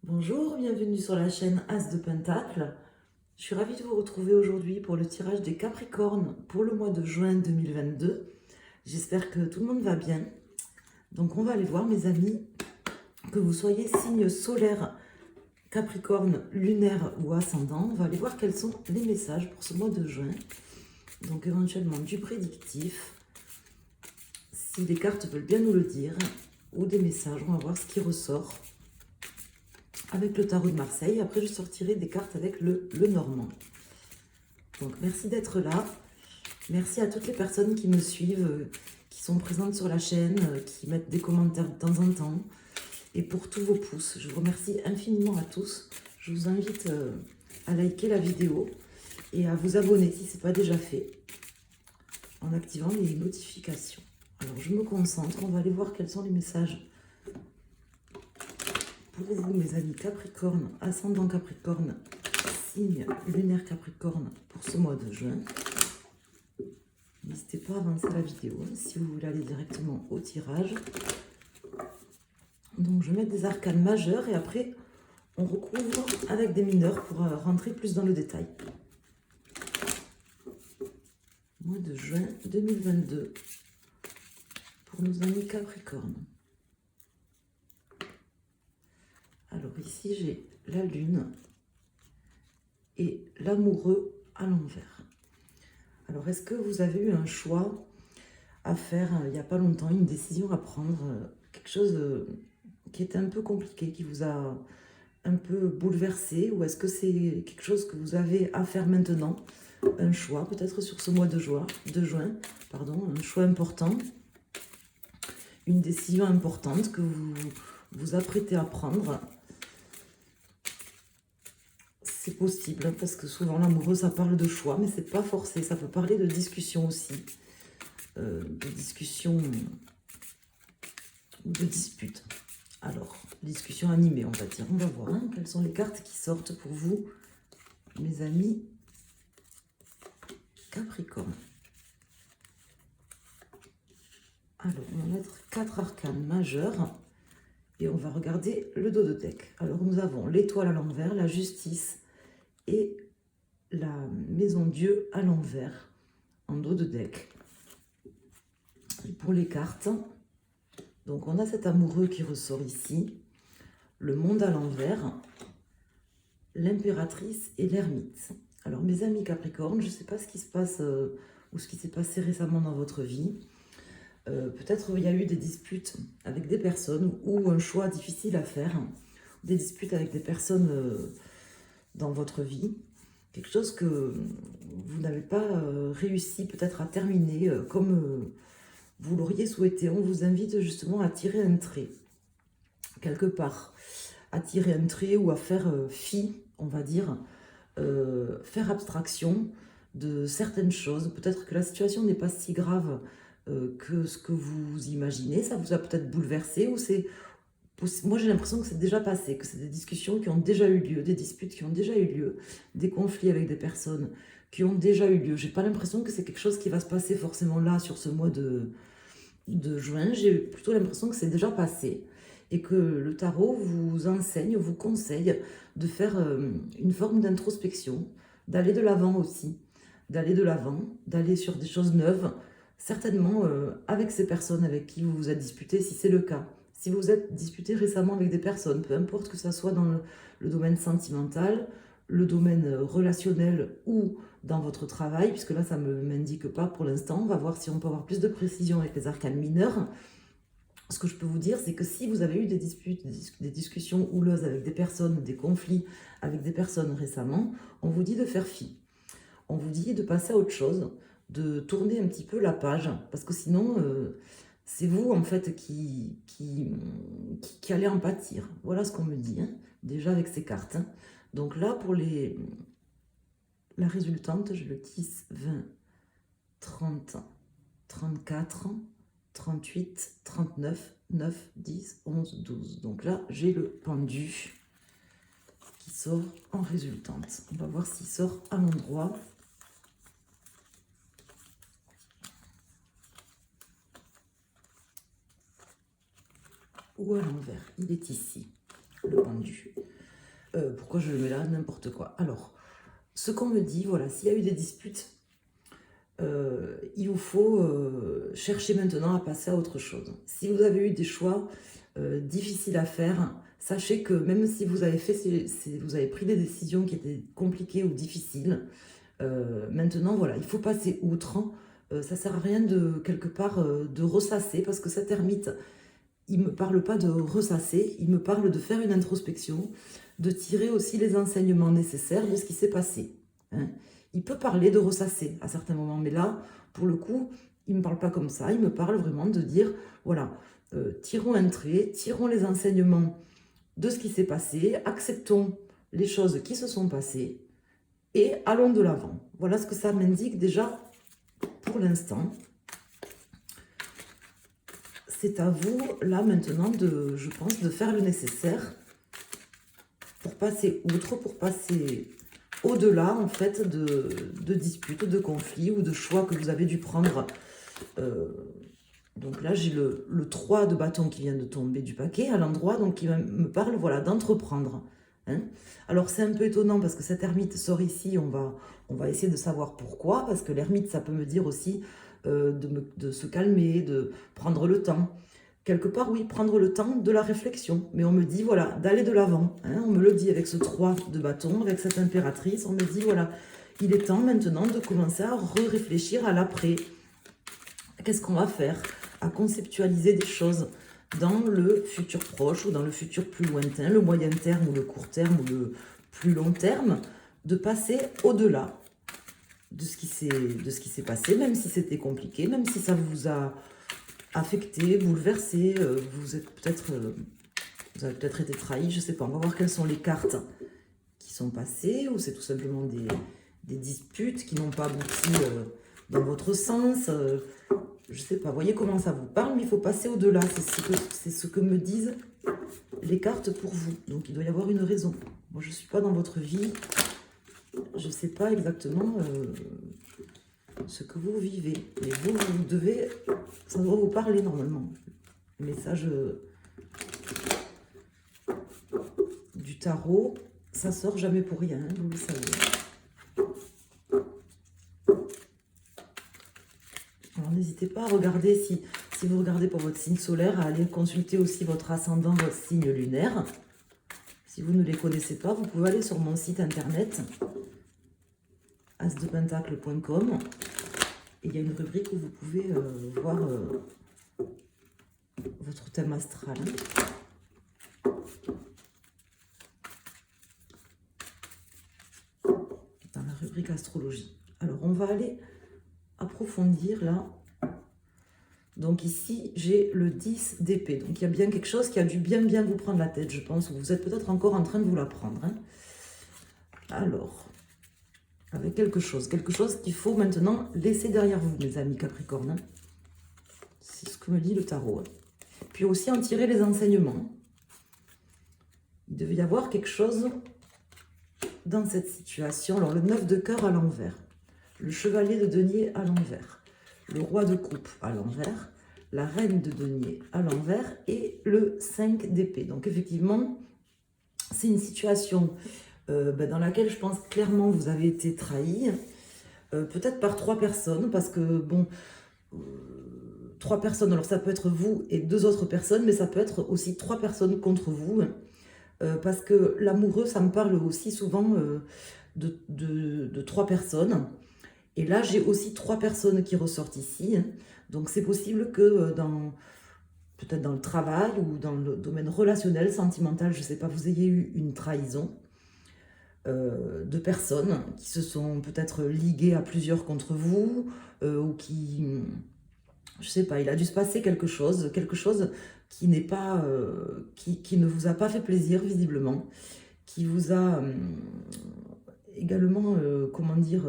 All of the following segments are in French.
Bonjour, bienvenue sur la chaîne As de Pentacle. Je suis ravie de vous retrouver aujourd'hui pour le tirage des Capricornes pour le mois de juin 2022. J'espère que tout le monde va bien. Donc on va aller voir mes amis, que vous soyez signe solaire, Capricorne, lunaire ou ascendant. On va aller voir quels sont les messages pour ce mois de juin. Donc éventuellement du prédictif, si les cartes veulent bien nous le dire, ou des messages, on va voir ce qui ressort avec le tarot de Marseille. Après, je sortirai des cartes avec le Normand. Donc, merci d'être là. Merci à toutes les personnes qui me suivent, qui sont présentes sur la chaîne, qui mettent des commentaires de temps en temps. Et pour tous vos pouces, je vous remercie infiniment à tous. Je vous invite à liker la vidéo et à vous abonner si ce n'est pas déjà fait, en activant les notifications. Alors, je me concentre. On va aller voir quels sont les messages pour vous, mes amis Capricorne, ascendant Capricorne, signe lunaire Capricorne pour ce mois de juin. N'hésitez pas à avancer la vidéo si vous voulez aller directement au tirage. Donc je vais mettre des arcanes majeurs et après on recouvre avec des mineurs pour rentrer plus dans le détail. Mois de juin 2022 pour nos amis Capricorne. Alors ici, j'ai la lune et l'amoureux à l'envers. Alors, est-ce que vous avez eu un choix à faire il n'y a pas longtemps, une décision à prendre, quelque chose qui était un peu compliqué, qui vous a un peu bouleversé, ou est-ce que c'est quelque chose que vous avez à faire maintenant, un choix, peut-être sur ce mois de juin, un choix important, une décision importante que vous vous apprêtez à prendre. C'est possible, parce que souvent l'amoureux, ça parle de choix, mais c'est pas forcé. Ça peut parler de discussion aussi, de discussion ou de dispute. Alors, discussion animée, on va dire. On va voir quelles sont les cartes qui sortent pour vous, mes amis Capricorne. Alors, on va mettre 4 arcanes majeures et on va regarder le dos de deck. Alors, nous avons l'étoile à l'envers, la justice et la maison Dieu à l'envers en dos de deck. Et pour les cartes, donc on a cet amoureux qui ressort ici, le monde à l'envers, l'impératrice et l'ermite. Alors mes amis Capricorne, je ne sais pas ce qui se passe ou ce qui s'est passé récemment dans votre vie. Peut-être il y a eu des disputes avec des personnes ou un choix difficile à faire, des disputes avec des personnes dans votre vie, quelque chose que vous n'avez pas réussi peut-être à terminer comme vous l'auriez souhaité. On vous invite justement à tirer un trait, quelque part, à tirer un trait ou à faire fi, on va dire, faire abstraction de certaines choses. Peut-être que la situation n'est pas si grave que ce que vous imaginez. Ça vous a peut-être bouleversé ou c'est... Moi, j'ai l'impression que c'est déjà passé, que c'est des discussions qui ont déjà eu lieu, des disputes qui ont déjà eu lieu, des conflits avec des personnes qui ont déjà eu lieu. J'ai pas l'impression que c'est quelque chose qui va se passer forcément là, sur ce mois de juin. J'ai plutôt l'impression que c'est déjà passé et que le tarot vous enseigne, vous conseille de faire une forme d'introspection, d'aller de l'avant aussi, d'aller sur des choses neuves, certainement avec ces personnes avec qui vous vous êtes disputé, si c'est le cas. Si vous vous êtes disputé récemment avec des personnes, peu importe que ça soit dans le domaine sentimental, le domaine relationnel ou dans votre travail, puisque là ça ne m'indique pas pour l'instant. On va voir si on peut avoir plus de précision avec les arcanes mineures. Ce que je peux vous dire, c'est que si vous avez eu des disputes, des discussions houleuses avec des personnes, des conflits avec des personnes récemment, on vous dit de faire fi. On vous dit de passer à autre chose, de tourner un petit peu la page, parce que sinon, c'est vous, en fait, qui allez en pâtir. Voilà ce qu'on me dit, déjà avec ces cartes. Donc là, pour la résultante, je le 10, 20, 30, 34, 38, 39, 9, 10, 11, 12. Donc là, j'ai le pendu qui sort en résultante. On va voir s'il sort à l'endroit. Ou à l'envers. Il est ici, le pendu. Pourquoi je le mets là? N'importe quoi. Alors, ce qu'on me dit, voilà, s'il y a eu des disputes, il vous faut chercher maintenant à passer à autre chose. Si vous avez eu des choix difficiles à faire, sachez que même si vous avez vous avez pris des décisions qui étaient compliquées ou difficiles, maintenant, voilà, il faut passer outre. Ça sert à rien de, quelque part, de ressasser, parce que cet ermite, il ne me parle pas de ressasser, il me parle de faire une introspection, de tirer aussi les enseignements nécessaires de ce qui s'est passé. Hein. Il peut parler de ressasser à certains moments, mais là, pour le coup, il ne me parle pas comme ça, il me parle vraiment de dire, voilà, tirons un trait, tirons les enseignements de ce qui s'est passé, acceptons les choses qui se sont passées, et allons de l'avant. Voilà ce que ça m'indique déjà pour l'instant. C'est à vous, là, maintenant, je pense, de faire le nécessaire pour passer outre, pour passer au-delà, en fait, de disputes, de conflits ou de choix que vous avez dû prendre. Donc là, j'ai le 3 de bâton qui vient de tomber du paquet à l'endroit, donc qui me parle, voilà, d'entreprendre. Hein. Alors, c'est un peu étonnant parce que cet ermite sort ici, on va essayer de savoir pourquoi, parce que l'ermite, ça peut me dire aussi de se calmer, de prendre le temps. Quelque part, oui, prendre le temps de la réflexion. Mais on me dit, voilà, d'aller de l'avant. Hein. On me le dit avec ce 3 de bâton, avec cette impératrice. On me dit, voilà, il est temps maintenant de commencer à réfléchir à l'après. Qu'est-ce qu'on va faire? À conceptualiser des choses dans le futur proche ou dans le futur plus lointain, le moyen terme ou le court terme ou le plus long terme, de passer au-delà de ce qui s'est passé, même si c'était compliqué, même si ça vous a affecté, bouleversé, vous avez peut-être été trahi, je ne sais pas. On va voir quelles sont les cartes qui sont passées, ou c'est tout simplement des disputes qui n'ont pas abouti dans votre sens. Je ne sais pas, voyez comment ça vous parle, mais il faut passer au-delà. C'est ce que me disent les cartes pour vous. Donc il doit y avoir une raison. Moi, je ne suis pas dans votre vie. Je ne sais pas exactement ce que vous vivez. Mais vous devez... Ça doit vous parler normalement. Le message du tarot, ça sort jamais pour rien, hein, vous le savez. Alors n'hésitez pas à regarder, si vous regardez pour votre signe solaire, à aller consulter aussi votre ascendant, votre signe lunaire. Si vous ne les connaissez pas, vous pouvez aller sur mon site internet asdepentacle.com et il y a une rubrique où vous pouvez voir votre thème astral. Dans la rubrique astrologie. Alors on va aller approfondir là. Donc ici, j'ai le 10 d'épée. Donc il y a bien quelque chose qui a dû bien vous prendre la tête, je pense. Vous êtes peut-être encore en train de vous la prendre. Hein. Alors, avec quelque chose qu'il faut maintenant laisser derrière vous, mes amis Capricorne. Hein. C'est ce que me dit le tarot. Hein. Puis aussi en tirer les enseignements. Il devait y avoir quelque chose dans cette situation. Alors le 9 de cœur à l'envers. Le chevalier de denier à l'envers. Le roi de coupe à l'envers, la reine de denier à l'envers et le 5 d'épée. Donc effectivement, c'est une situation dans laquelle je pense clairement vous avez été trahi, peut-être par 3 personnes, parce que bon, 3 personnes, alors ça peut être vous et 2 autres personnes, mais ça peut être aussi 3 personnes contre vous, parce que l'amoureux, ça me parle aussi souvent de 3 personnes. Et là, j'ai aussi 3 personnes qui ressortent ici. Hein. Donc, c'est possible que peut-être dans le travail ou dans le domaine relationnel, sentimental, je ne sais pas, vous ayez eu une trahison de personnes qui se sont peut-être liguées à plusieurs contre vous ou qui, je ne sais pas, il a dû se passer quelque chose qui n'est pas, qui ne vous a pas fait plaisir visiblement, qui vous a également, comment dire...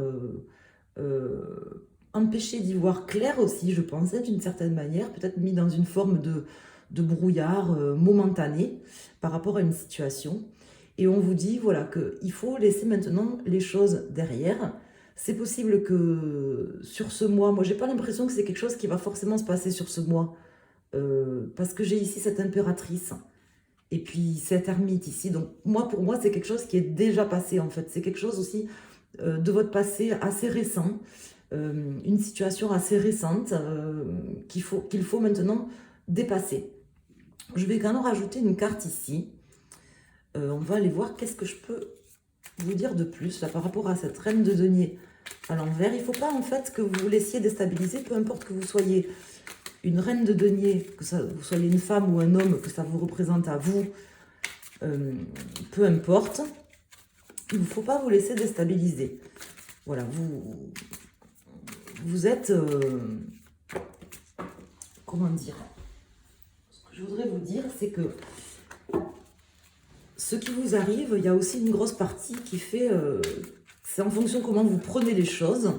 empêché d'y voir clair aussi, je pensais, d'une certaine manière, peut-être mis dans une forme de brouillard momentané par rapport à une situation. Et on vous dit, voilà, qu'il faut laisser maintenant les choses derrière. C'est possible que sur ce mois, moi, j'ai pas l'impression que c'est quelque chose qui va forcément se passer sur ce mois, parce que j'ai ici cette impératrice Et puis cette ermite ici, donc pour moi, c'est quelque chose qui est déjà passé en fait. C'est quelque chose aussi de votre passé assez récent, une situation assez récente qu'il faut maintenant dépasser. Je vais quand même rajouter une carte ici. On va aller voir qu'est-ce que je peux vous dire de plus là, par rapport à cette reine de denier à l'envers. Il ne faut pas en fait que vous vous laissiez déstabiliser, peu importe que vous soyez une reine de denier, que vous soyez une femme ou un homme, que ça vous représente à vous, peu importe. Il ne faut pas vous laisser déstabiliser. Voilà, vous êtes... comment dire? Ce que je voudrais vous dire, c'est que ce qui vous arrive, il y a aussi une grosse partie qui fait... c'est en fonction comment vous prenez les choses,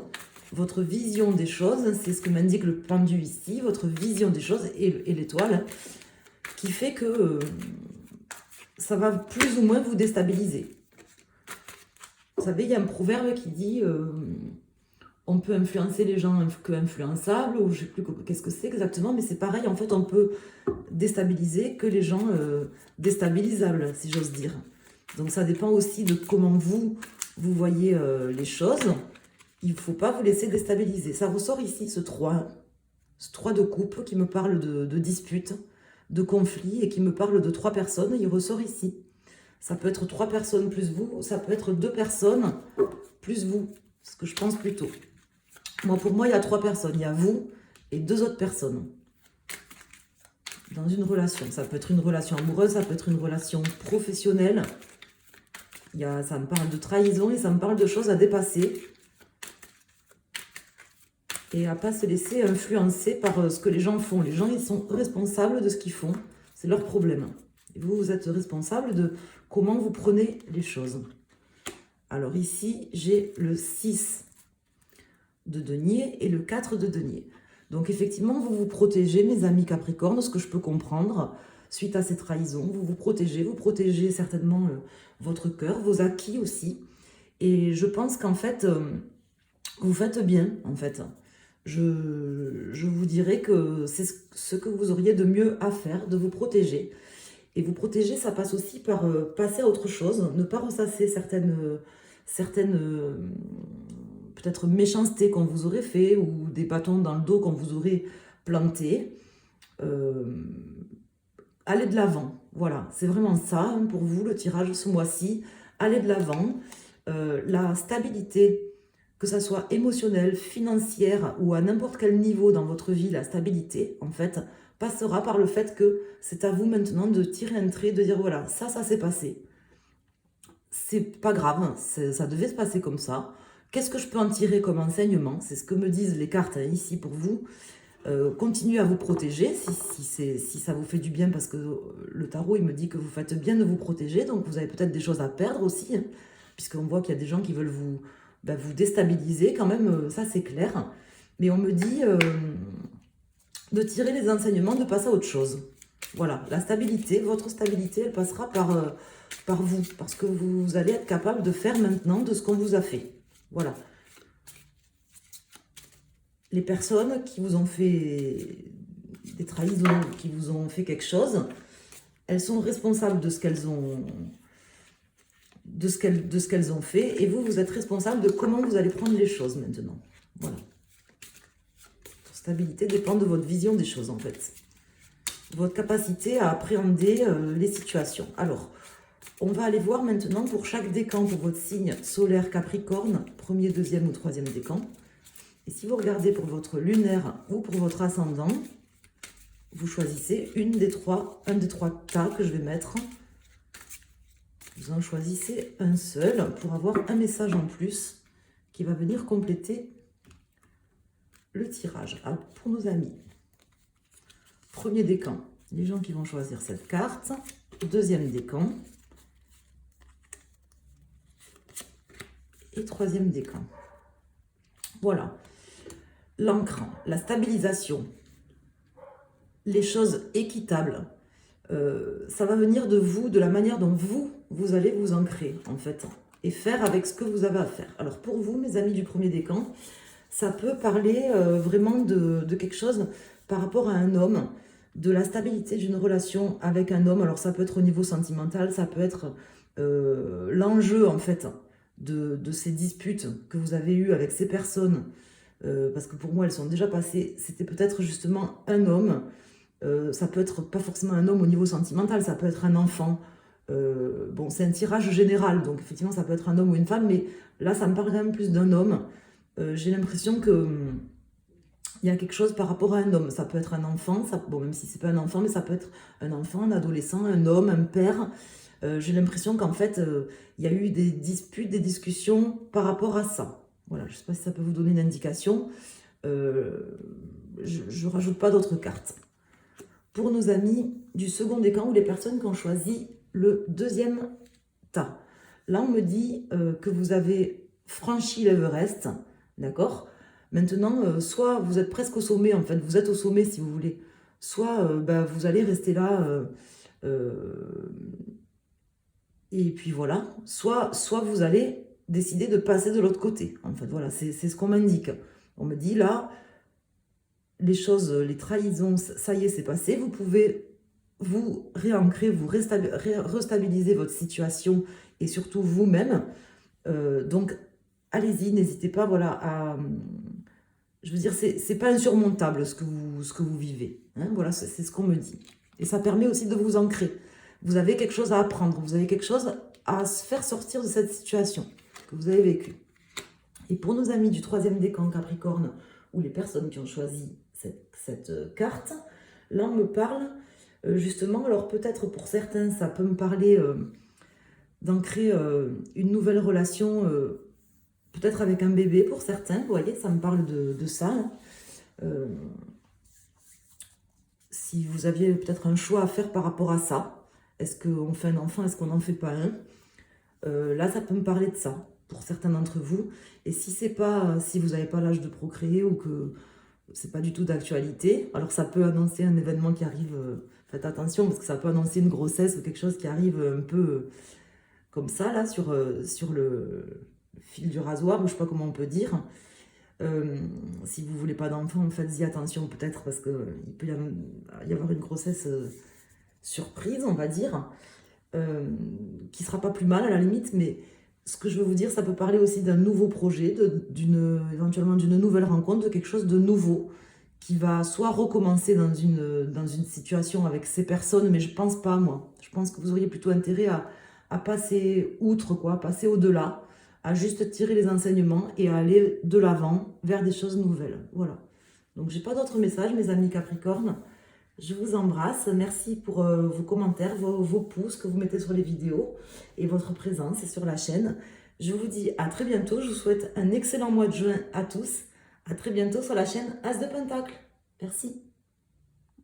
votre vision des choses, c'est ce que m'indique le pendu ici, votre vision des choses et l'étoile, qui fait que ça va plus ou moins vous déstabiliser. Vous savez, il y a un proverbe qui dit on peut influencer les gens que influençables, ou je ne sais plus qu'est-ce que c'est exactement, mais c'est pareil, en fait, on peut déstabiliser que les gens déstabilisables, si j'ose dire. Donc ça dépend aussi de comment vous voyez les choses. Il ne faut pas vous laisser déstabiliser. Ça ressort ici, ce 3 de coupe qui me parle de dispute, de conflit, et qui me parle de 3 personnes. Il ressort ici. Ça peut être 3 personnes plus vous, ça peut être 2 personnes plus vous, ce que je pense plutôt. Pour moi, il y a 3 personnes. Il y a vous et 2 autres personnes dans une relation. Ça peut être une relation amoureuse, ça peut être une relation professionnelle. Ça me parle de trahison et ça me parle de choses à dépasser. Et à ne pas se laisser influencer par ce que les gens font. Les gens, ils sont responsables de ce qu'ils font. C'est leur problème. Et vous, vous êtes responsable de comment vous prenez les choses. Alors ici, j'ai le 6 de denier et le 4 de denier. Donc effectivement, vous vous protégez, mes amis Capricorne, ce que je peux comprendre, suite à ces trahisons. Vous protégez certainement votre cœur, vos acquis aussi. Et je pense qu'en fait, vous faites bien, en fait. Je vous dirais que c'est ce que vous auriez de mieux à faire, de vous protéger. Et vous protéger, ça passe aussi par passer à autre chose, ne pas ressasser certaines peut-être méchancetés qu'on vous aurait fait ou des bâtons dans le dos qu'on vous aurait planté. Allez de l'avant, voilà, c'est vraiment ça hein, pour vous, le tirage ce mois-ci. Allez de l'avant, la stabilité, que ça soit émotionnelle, financière ou à n'importe quel niveau dans votre vie, la stabilité, en fait, passera par le fait que c'est à vous maintenant de tirer un trait, de dire voilà, ça s'est passé. C'est pas grave, ça devait se passer comme ça. Qu'est-ce que je peux en tirer comme enseignement? C'est ce que me disent les cartes hein, ici pour vous. Continuez à vous protéger si ça vous fait du bien, parce que le tarot, il me dit que vous faites bien de vous protéger, donc vous avez peut-être des choses à perdre aussi, hein, puisqu'on voit qu'il y a des gens qui veulent vous déstabiliser quand même, ça c'est clair. Mais on me dit de tirer les enseignements, de passer à autre chose. Voilà, la stabilité, votre stabilité, elle passera par vous, parce que vous allez être capable de faire maintenant de ce qu'on vous a fait. Voilà. Les personnes qui vous ont fait des trahisons, qui vous ont fait quelque chose, elles sont responsables de ce qu'elles ont fait, et vous êtes responsable de comment vous allez prendre les choses maintenant. Voilà. Votre stabilité dépend de votre vision des choses en fait. Votre capacité à appréhender les situations. Alors, on va aller voir maintenant pour chaque décan, pour votre signe solaire Capricorne, premier, deuxième ou troisième décan. Et si vous regardez pour votre lunaire ou pour votre ascendant, vous choisissez un des trois tas que je vais mettre. Vous en choisissez un seul pour avoir un message en plus qui va venir compléter le tirage. Alors, pour nos amis, premier décan, les gens qui vont choisir cette carte. Deuxième décan. Et troisième décan. Voilà. L'ancrant, la stabilisation, les choses équitables, ça va venir de vous, de la manière dont vous allez vous ancrer, en fait, et faire avec ce que vous avez à faire. Alors, pour vous, mes amis du premier décan, ça peut parler vraiment de quelque chose par rapport à un homme. de la stabilité d'une relation avec un homme. Alors ça peut être au niveau sentimental, ça peut être l'enjeu en fait de ces disputes que vous avez eues avec ces personnes, parce que pour moi elles sont déjà passées. C'était peut-être justement un homme, ça peut être pas forcément un homme au niveau sentimental, ça peut être un enfant. Bon, c'est un tirage général, donc effectivement ça peut être un homme ou une femme, mais là ça me parle quand même plus d'un homme. J'ai l'impression que il y a quelque chose par rapport à un homme. Ça peut être un enfant, bon, même si c'est pas un enfant, mais ça peut être un enfant, un adolescent, un homme, un père. J'ai l'impression qu'en fait, il y a eu des disputes, des discussions par rapport à ça. Voilà, je ne sais pas si ça peut vous donner une indication. Je ne rajoute pas d'autres cartes. Pour nos amis du second décan ou les personnes qui ont choisi le deuxième tas. Là, on me dit que vous avez franchi l'Everest, d'accord? Maintenant, soit vous êtes presque au sommet, en fait, vous êtes au sommet si vous voulez, soit vous allez rester là, et puis voilà, soit vous allez décider de passer de l'autre côté. En fait, voilà, c'est ce qu'on m'indique. On me dit là, les choses, les trahisons, ça y est, c'est passé, vous pouvez vous réancrer, vous restabiliser votre situation et surtout vous-même. Donc, allez-y, n'hésitez pas, voilà, je veux dire, c'est pas insurmontable ce que vous vivez. Hein, voilà, c'est ce qu'on me dit. Et ça permet aussi de vous ancrer. Vous avez quelque chose à apprendre, vous avez quelque chose à se faire sortir de cette situation que vous avez vécue. Et pour nos amis du troisième décan Capricorne, ou les personnes qui ont choisi cette carte, là on me parle justement, alors peut-être pour certains ça peut me parler d'ancrer une nouvelle relation, peut-être avec un bébé pour certains, vous voyez, ça me parle de ça. Hein. Si vous aviez peut-être un choix à faire par rapport à ça, est-ce qu'on fait un enfant, est-ce qu'on n'en fait pas un? Là, ça peut me parler de ça, pour certains d'entre vous. Et si vous n'avez pas l'âge de procréer ou que c'est pas du tout d'actualité, alors ça peut annoncer un événement qui arrive, faites attention, parce que ça peut annoncer une grossesse ou quelque chose qui arrive un peu comme ça, là, sur le fil du rasoir, ou je sais pas comment on peut dire. Si vous voulez pas d'enfant, faites-y attention peut-être, parce qu'il peut y avoir une grossesse surprise, on va dire, qui sera pas plus mal à la limite, mais ce que je veux vous dire, ça peut parler aussi d'un nouveau projet, éventuellement d'une nouvelle rencontre, de quelque chose de nouveau, qui va soit recommencer dans une situation avec ces personnes, mais je pense pas, moi. Je pense que vous auriez plutôt intérêt à passer outre, quoi, passer au-delà, à juste tirer les enseignements et à aller de l'avant vers des choses nouvelles. Voilà. Donc, j'ai pas d'autres messages, mes amis Capricorne. Je vous embrasse. Merci pour vos commentaires, vos pouces que vous mettez sur les vidéos et votre présence sur la chaîne. Je vous dis à très bientôt. Je vous souhaite un excellent mois de juin à tous. À très bientôt sur la chaîne As de Pentacle. Merci.